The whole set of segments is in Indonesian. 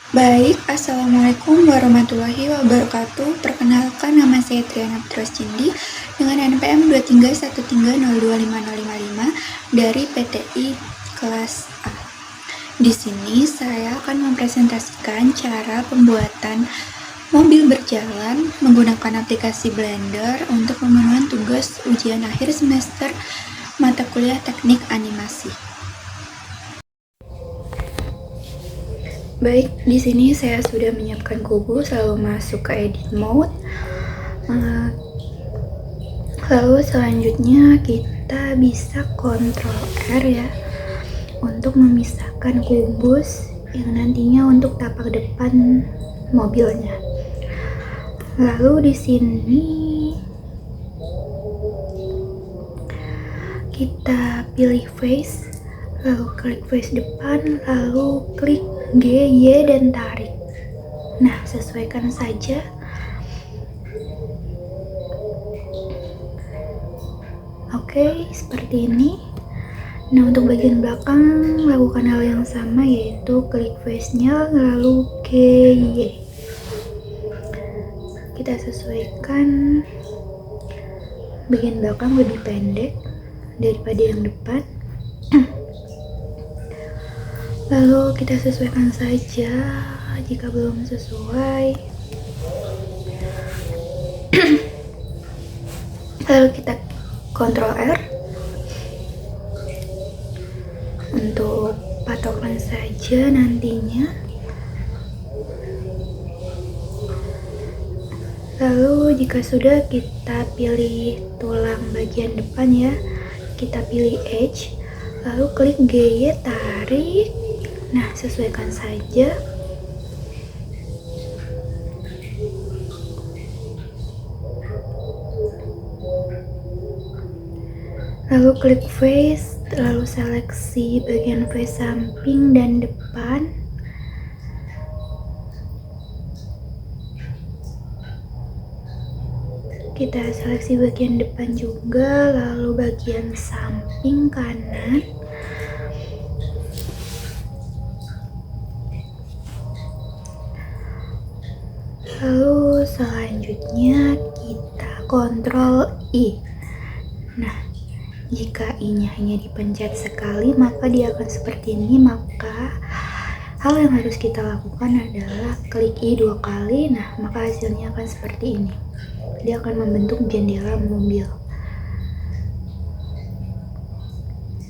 Baik, Assalamualaikum warahmatullahi wabarakatuh. Perkenalkan, nama saya Triana Putrascindi dengan NPM 2313025055 dari PTI kelas A. Di sini saya akan mempresentasikan cara pembuatan mobil berjalan menggunakan aplikasi Blender untuk pemenuhan tugas ujian akhir semester mata kuliah teknik animasi. Baik, di sini saya sudah menyiapkan kubus, lalu masuk ke edit mode. Lalu selanjutnya kita bisa Ctrl R ya untuk memisahkan kubus yang nantinya untuk tapak depan mobilnya. Lalu di sini kita pilih face, lalu klik face depan, lalu klik G, Y, dan tarik. Nah, sesuaikan saja. Oke, seperti ini. Nah, untuk bagian belakang lakukan hal yang sama, yaitu klik face-nya, lalu G, Y. Kita sesuaikan bagian belakang lebih pendek daripada yang depan. Lalu kita sesuaikan saja. Jika belum sesuai, lalu kita Ctrl R untuk patokan saja nantinya. Lalu jika sudah, kita pilih tulang bagian depan ya, kita pilih edge, lalu klik G, Y, tarik. Nah, sesuaikan saja. Lalu klik face, lalu seleksi bagian face samping dan depan. Kita seleksi bagian depan juga, lalu bagian samping kanan. Lalu selanjutnya kita Ctrl I. Nah, jika I-nya hanya dipencet sekali, maka dia akan seperti ini. Maka hal yang harus kita lakukan adalah klik I 2 kali. Nah, maka hasilnya akan seperti ini. Dia akan membentuk jendela mobil.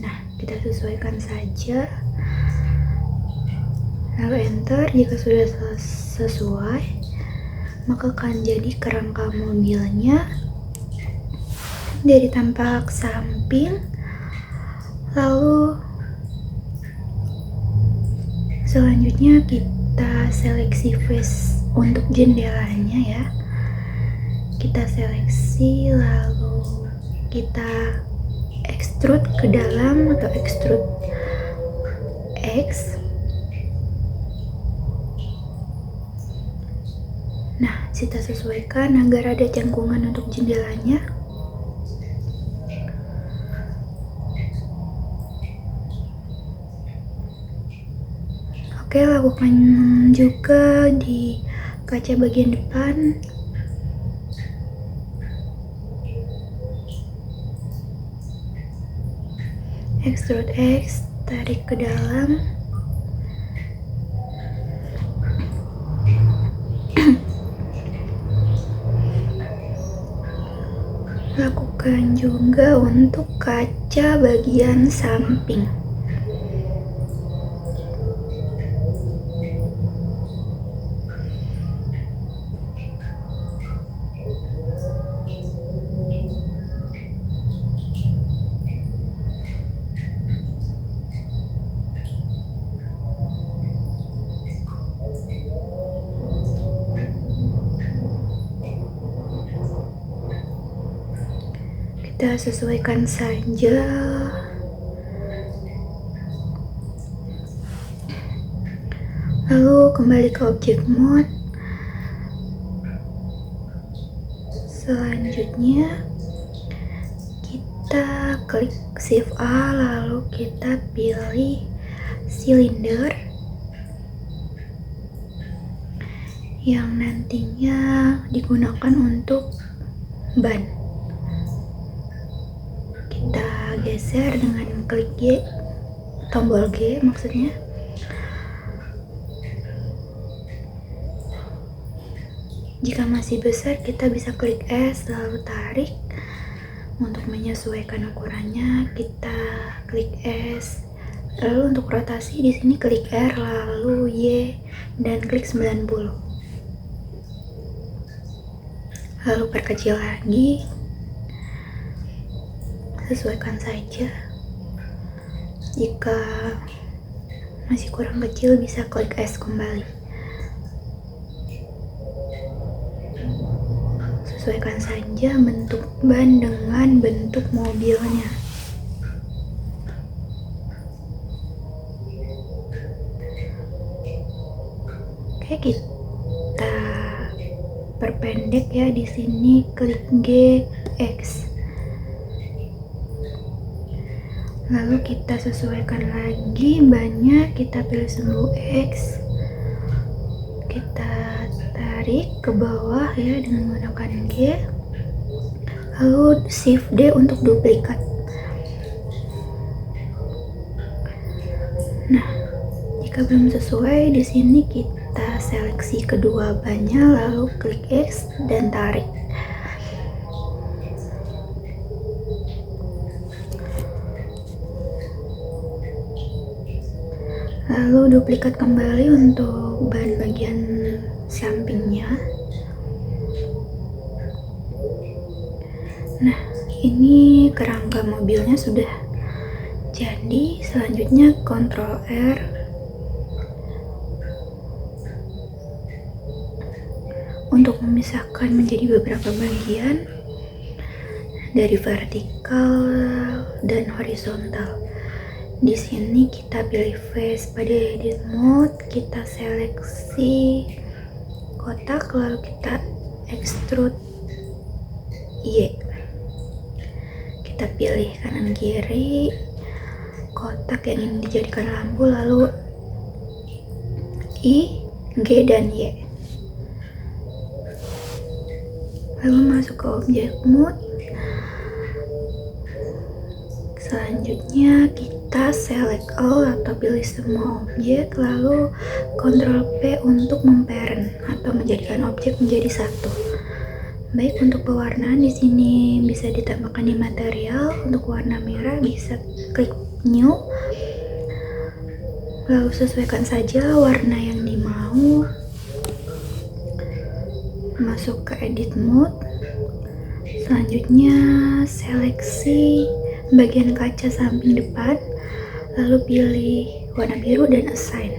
Nah, kita sesuaikan saja. Lalu enter. Jika sudah sesuai, maka akan jadi kerangka mobilnya dari tampak samping. Lalu selanjutnya kita seleksi face untuk jendelanya ya. Kita seleksi, lalu kita extrude ke dalam atau extrude X. Nah, kita sesuaikan agar ada cangkungan untuk jendelanya. Oke, lakukan juga di kaca bagian depan. Extrude X, tarik ke dalam. Lakukan juga untuk kaca bagian samping. Kita sesuaikan saja. Lalu kembali ke object mode. Selanjutnya kita klik Shift A, lalu kita pilih silinder. yang nantinya digunakan untuk ban. Kita geser dengan klik G, tombol G maksudnya. Jika masih besar, kita bisa klik S lalu tarik. Untuk menyesuaikan ukurannya, kita klik S. Lalu untuk rotasi di sini klik R lalu Y dan klik 90. Lalu perkecil lagi. Sesuaikan saja. Jika masih kurang kecil, bisa klik S kembali. Sesuaikan saja bentuk ban dengan bentuk mobilnya. Oke, kita perpendek ya, di sini klik G, X. Lalu kita sesuaikan lagi bannya, kita pilih sumbu X. Kita tarik ke bawah ya dengan menggunakan G. Lalu Shift D untuk duplikat. Nah, jika belum sesuai, di sini kita seleksi kedua bannya, lalu klik X dan tarik. Lalu duplikat kembali untuk ban bagian sampingnya. Nah, ini kerangka mobilnya sudah jadi. Selanjutnya Ctrl R untuk memisahkan menjadi beberapa bagian dari vertikal dan horizontal. Di sini kita pilih face pada edit mode, kita seleksi kotak, lalu kita extrude Y. Kita pilih kanan kiri kotak yang ingin dijadikan lampu, lalu I, G, dan Y. Lalu masuk ke object mode. Selanjutnya kita select all atau pilih semua objek, lalu Ctrl P untuk memparent atau menjadikan objek menjadi satu. Baik, untuk pewarnaan di sini bisa ditambahkan di material. Untuk warna merah bisa klik new. Lalu sesuaikan saja warna yang dimau. Masuk ke edit mode. Selanjutnya seleksi bagian kaca samping depan, lalu pilih warna biru dan assign.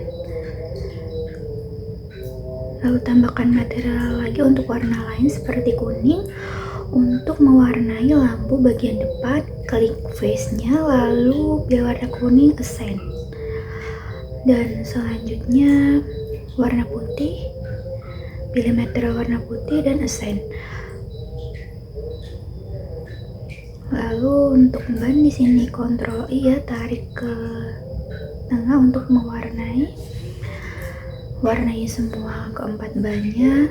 Lalu tambahkan material lagi untuk warna lain seperti kuning. Untuk mewarnai lampu bagian depan, klik face-nya, lalu pilih warna kuning, assign. Dan selanjutnya warna putih, pilih material warna putih dan assign. Lalu untuk ban di sini Ctrl I ya, tarik ke tengah untuk mewarnai. Warnai semua keempat bannya.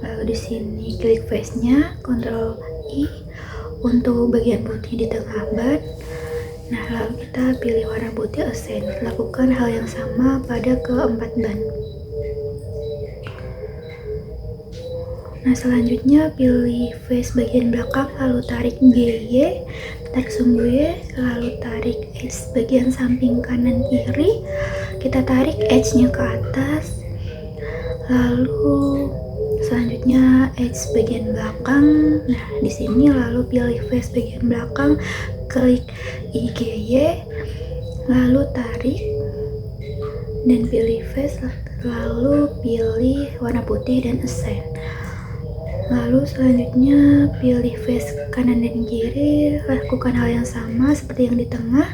Lalu di sini klik face-nya, Ctrl I untuk bagian putih di tengah ban. Nah, lalu kita pilih warna putih, assign. Lakukan hal yang sama pada keempat ban. Nah, selanjutnya pilih face bagian belakang, lalu tarik GY, tarik sumbu Y, lalu tarik edge bagian samping kanan kiri, kita tarik edge-nya ke atas, lalu selanjutnya edge bagian belakang. Nah, di sini lalu pilih face bagian belakang, klik IGY, lalu tarik dan pilih face, lalu pilih warna putih dan assign. Lalu selanjutnya pilih face kanan dan kiri, lakukan hal yang sama seperti yang di tengah,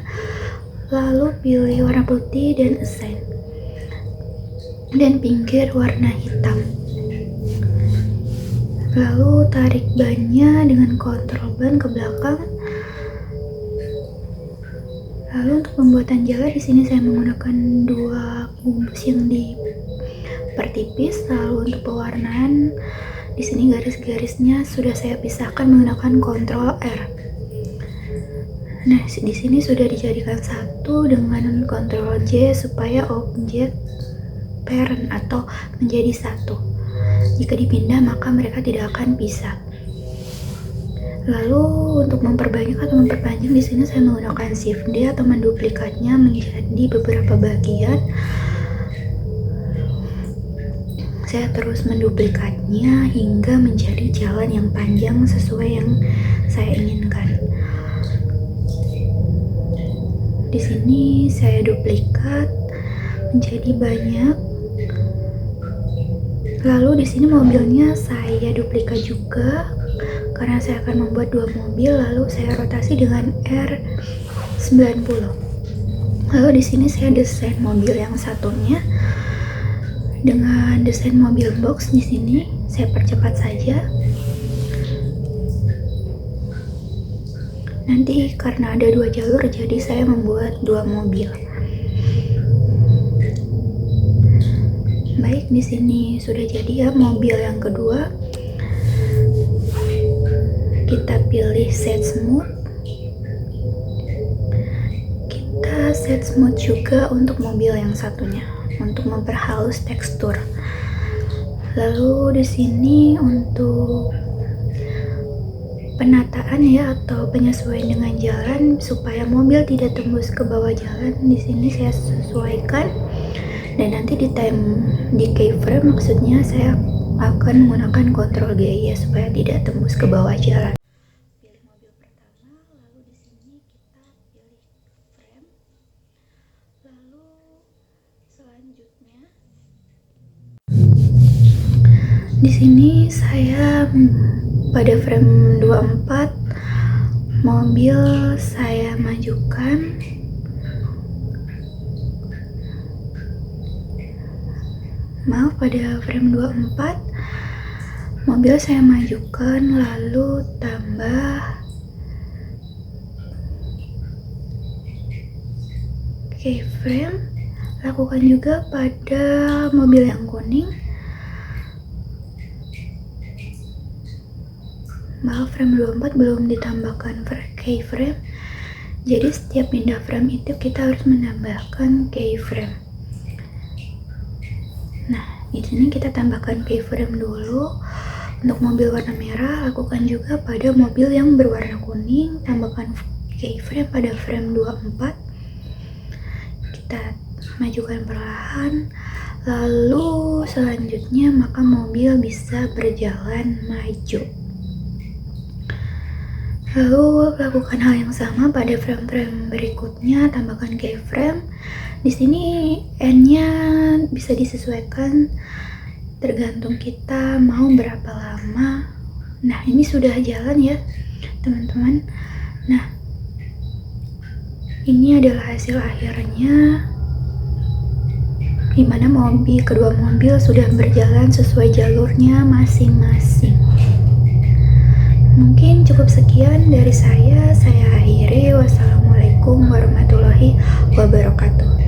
lalu pilih warna putih dan assign, dan pinggir warna hitam. Lalu tarik bannya dengan kontrol ban ke belakang. Lalu untuk pembuatan jalan di sini saya menggunakan 2 kubus yang tipis. Lalu untuk pewarnaan di sini garis-garisnya sudah saya pisahkan menggunakan Ctrl R. Nah, di sini sudah dijadikan satu dengan Ctrl J supaya objek parent atau menjadi satu. Jika dipindah maka mereka tidak akan pisah. Lalu untuk memperbanyak atau memperpanjang di sini saya menggunakan Shift D atau menduplikatnya menjadi beberapa bagian. Saya terus menduplikatnya hingga menjadi jalan yang panjang sesuai yang saya inginkan. Di sini saya duplikat menjadi banyak. Lalu di sini mobilnya saya duplikat juga karena saya akan membuat dua mobil. Lalu saya rotasi dengan R90. Lalu di sini saya desain mobil yang satunya dengan desain mobil box. Di sini saya percepat saja. Nanti karena ada dua jalur, jadi saya membuat dua mobil. Baik, di sini sudah jadi ya mobil yang kedua. Kita pilih set smooth. Kita set smooth juga untuk mobil yang satunya, untuk memperhalus tekstur. Lalu di sini untuk penataan ya atau penyesuaian dengan jalan supaya mobil tidak tembus ke bawah jalan, di sini saya sesuaikan. Dan nanti di keyframe maksudnya saya akan menggunakan Ctrl G ya supaya tidak tembus ke bawah jalan. Pilih mobil pertama, lalu di sini kita pilih frame. Lalu selanjutnya di sini saya pada frame 24 mobil saya majukan. Maaf, pada frame 24 mobil saya majukan, lalu tambah keyframe. Lakukan juga pada mobil yang kuning. Maaf, frame 24 belum ditambahkan keyframe. Jadi setiap pindah frame itu kita harus menambahkan keyframe. Nah, di sini kita tambahkan keyframe dulu. Untuk mobil warna merah, lakukan juga pada mobil yang berwarna kuning, tambahkan keyframe pada frame 24. Kita majukan perlahan. Lalu selanjutnya maka mobil bisa berjalan maju. Lalu lakukan hal yang sama pada frame-frame berikutnya, tambahkan keyframe. Di sini N-nya bisa disesuaikan tergantung kita mau berapa lama. Nah, ini sudah jalan ya, teman-teman. Nah, ini adalah hasil akhirnya, dimana kedua mobil sudah berjalan sesuai jalurnya masing-masing. Mungkin cukup sekian dari saya akhiri. Wassalamualaikum warahmatullahi wabarakatuh.